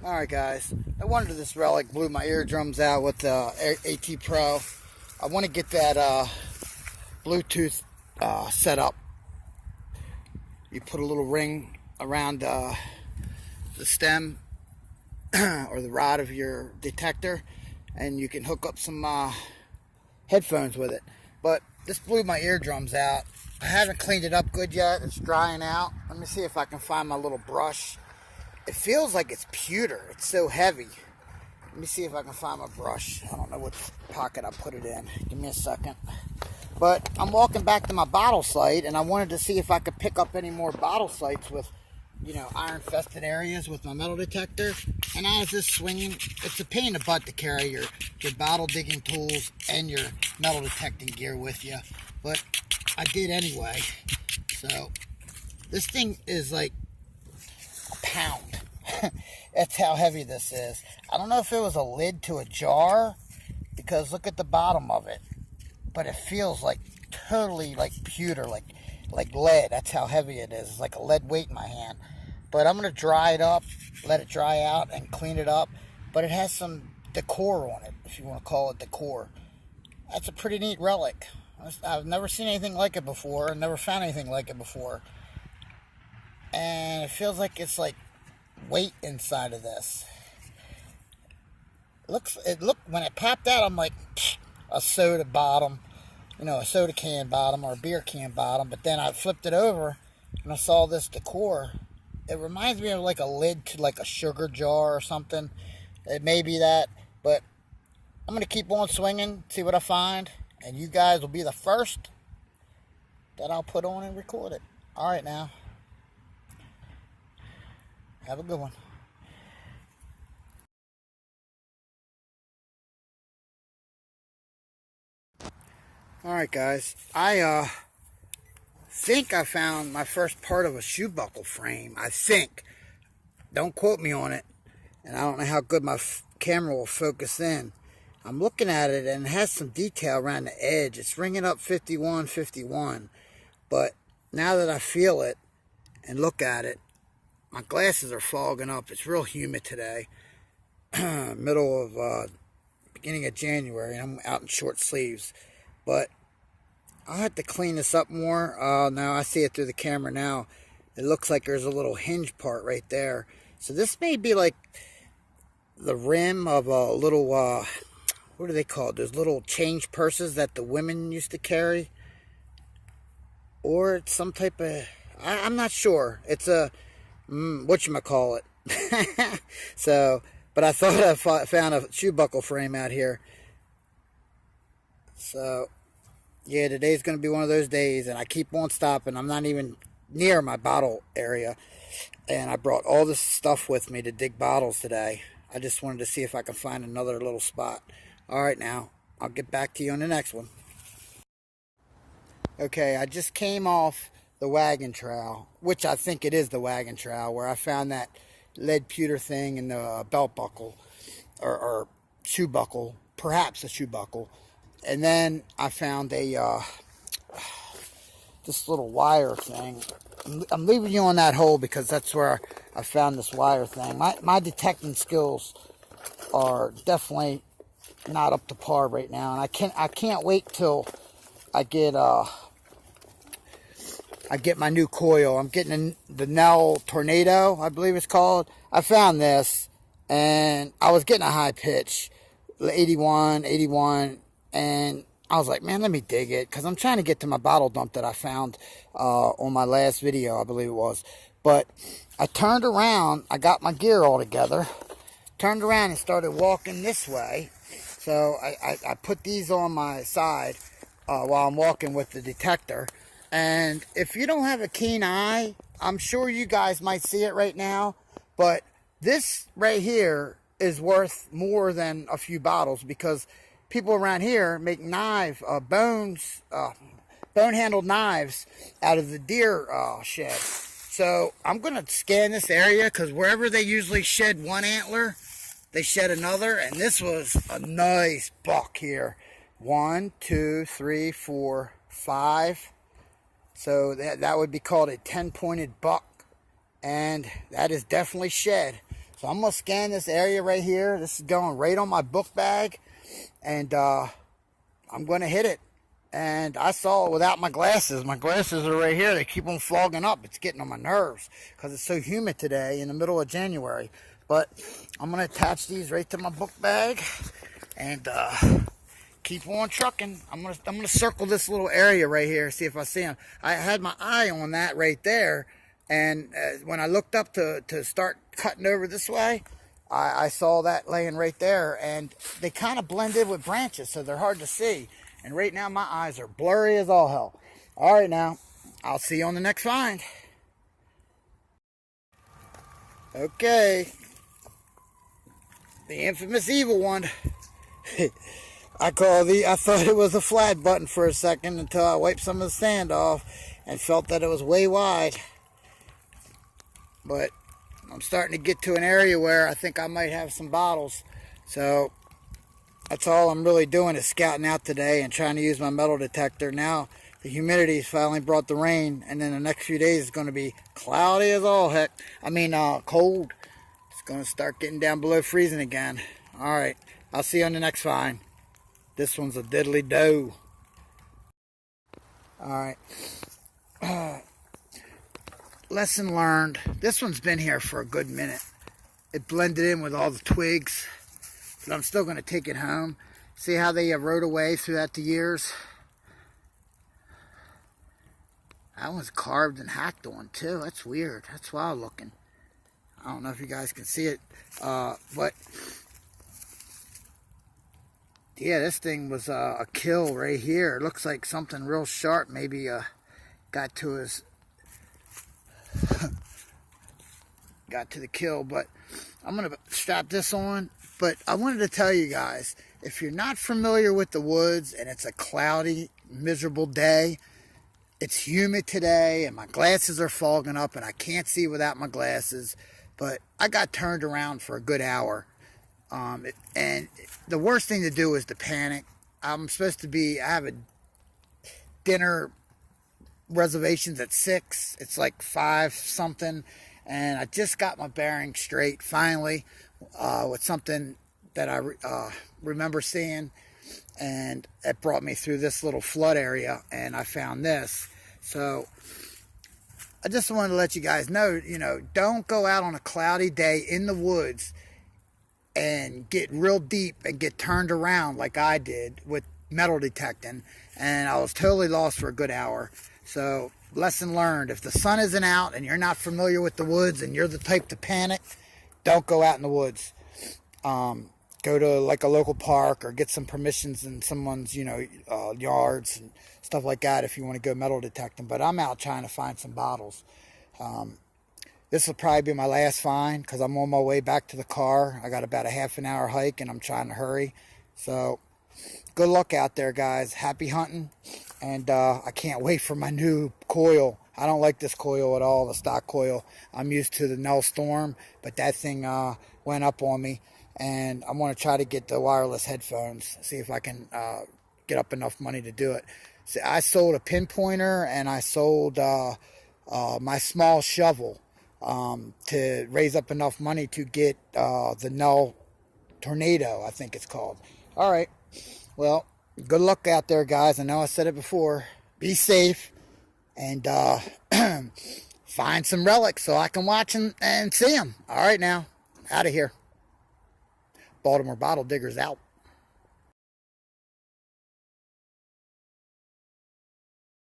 Alright guys, I wonder this relic blew my eardrums out with the AT Pro. I want to get that Bluetooth set up. You put a little ring around the stem or the rod of your detector, and you can hook up some headphones with it. But this blew my eardrums out. I haven't cleaned it up good yet. It's drying out. Let me see if I can find my little brush. It feels like it's pewter. It's so heavy. Let me see if I can find my brush. I don't know what pocket I put it in. Give me a second. But I'm walking back to my bottle site, and I wanted to see if I could pick up any more bottle sites with, iron-infested areas with my metal detector. And I was just swinging. It's a pain in the butt to carry your bottle digging tools and your metal detecting gear with you. But I did anyway. So this thing is like a pound. That's how heavy this is. I don't know if it was a lid to a jar, because look at the bottom of it. But it feels like totally like pewter, like lead. That's how heavy it is. It's like a lead weight in my hand. But I'm going to dry it up, let it dry out, and clean it up. But it has some decor on it, if you want to call it decor. That's a pretty neat relic. I've never seen anything like it before. Never found anything like it before. And it feels like it's like weight inside of this. It looked when it popped out, I'm like a soda bottom, a soda can bottom or a beer can bottom. But then I flipped it over and I saw this decor. It reminds me of like a lid to like a sugar jar or something. It may be that, but I'm gonna keep on swinging, see what I find, and you guys will be the first that I'll put on and record it. All right, now. Have a good one. Alright guys, I think I found my first part of a shoe buckle frame. I think. Don't quote me on it. And I don't know how good my camera will focus in. I'm looking at it and it has some detail around the edge. It's ringing up 5151. But now that I feel it and look at it, my glasses are fogging up. It's real humid today. Middle of, beginning of January, and I'm out in short sleeves. But I'll have to clean this up more. Now I see it through the camera now. It looks like there's a little hinge part right there. So this may be like the rim of a little, what do they call it? Those little change purses that the women used to carry. Or it's some type of, I'm not sure. It's a, whatchamacallit. So, but I thought I found a shoe buckle frame out here. So, yeah, today's going to be one of those days, and I keep on stopping. I'm not even near my bottle area, and I brought all this stuff with me to dig bottles today. I just wanted to see if I can find another little spot. All right, now, I'll get back to you on the next one. Okay, I just came off the wagon trail, which I think it is the wagon trail, where I found that lead pewter thing in the belt buckle, or shoe buckle, perhaps a shoe buckle. And then I found a this little wire thing. I'm leaving you on that hole because that's where I found this wire thing. My detecting skills are definitely not up to par right now, and I can't wait till I get my new coil. I'm getting the Nell Tornado, I believe it's called. I found this, and I was getting a high pitch, 81, and I was like, man, let me dig it, because I'm trying to get to my bottle dump that I found on my last video, I believe it was. But I turned around, I got my gear all together, turned around and started walking this way. So I put these on my side while I'm walking with the detector. And if you don't have a keen eye, I'm sure you guys might see it right now, but this right here is worth more than a few bottles, because people around here make bone-handled knives out of the deer shed. So I'm going to scan this area, because wherever they usually shed one antler, they shed another, and this was a nice buck here. 1, 2, 3, 4, 5. So that would be called a 10-pointed buck, and that is definitely shed. So I'm going to scan this area right here. This is going right on my book bag. And I'm going to hit it. And I saw it without my glasses. My glasses are right here. They keep on fogging up. It's getting on my nerves because it's so humid today in the middle of January. But I'm going to attach these right to my book bag and keep on trucking. I'm gonna circle this little area right here, see if I see them. I had my eye on that right there, and when I looked up to start cutting over this way, I saw that laying right there, and they kind of blended with branches, so they're hard to see. And right now my eyes are blurry as all hell. All right, now I'll see you on the next find. Okay, the infamous evil one. I thought it was a flat button for a second until I wiped some of the sand off and felt that it was way wide. But I'm starting to get to an area where I think I might have some bottles. So that's all I'm really doing is scouting out today and trying to use my metal detector. Now the humidity's finally brought the rain, and then the next few days is going to be cloudy as all heck. I mean cold. It's going to start getting down below freezing again. All right, I'll see you on the next find. This one's a diddly doe. All right. Lesson learned. This one's been here for a good minute. It blended in with all the twigs, but I'm still going to take it home. See how they erode away throughout the years? That one's carved and hacked on too. That's weird. That's wild looking. I don't know if you guys can see it, but yeah, this thing was a kill right here. It looks like something real sharp maybe got to his got to the kill. But I'm gonna strap this on. But I wanted to tell you guys, if you're not familiar with the woods and it's a cloudy, miserable day, it's humid today and my glasses are fogging up and I can't see without my glasses, but I got turned around for a good hour. And the worst thing to do is to panic. I have a dinner reservations at 6. It's like 5 something. And I just got my bearings straight finally with something that I remember seeing. And it brought me through this little flood area and I found this. So I just wanted to let you guys know, don't go out on a cloudy day in the woods and get real deep and get turned around like I did with metal detecting, and I was totally lost for a good hour. So lesson learned, if the sun isn't out and you're not familiar with the woods and you're the type to panic, don't go out in the woods. Go to like a local park or get some permissions in someone's yards and stuff like that if you want to go metal detecting. But I'm out trying to find some bottles. This will probably be my last find because I'm on my way back to the car. I got about a half an hour hike and I'm trying to hurry. So good luck out there, guys. Happy hunting. And I can't wait for my new coil. I don't like this coil at all, the stock coil. I'm used to the Null Storm, but that thing went up on me. And I'm going to try to get the wireless headphones, see if I can get up enough money to do it. See, I sold a pinpointer and I sold my small shovel to raise up enough money to get the Null Tornado, I think it's called. All right. Well, good luck out there, guys. I know I said it before. Be safe and find some relics so I can watch them and see them. All right, now, out of here. Baltimore Bottle Diggers out.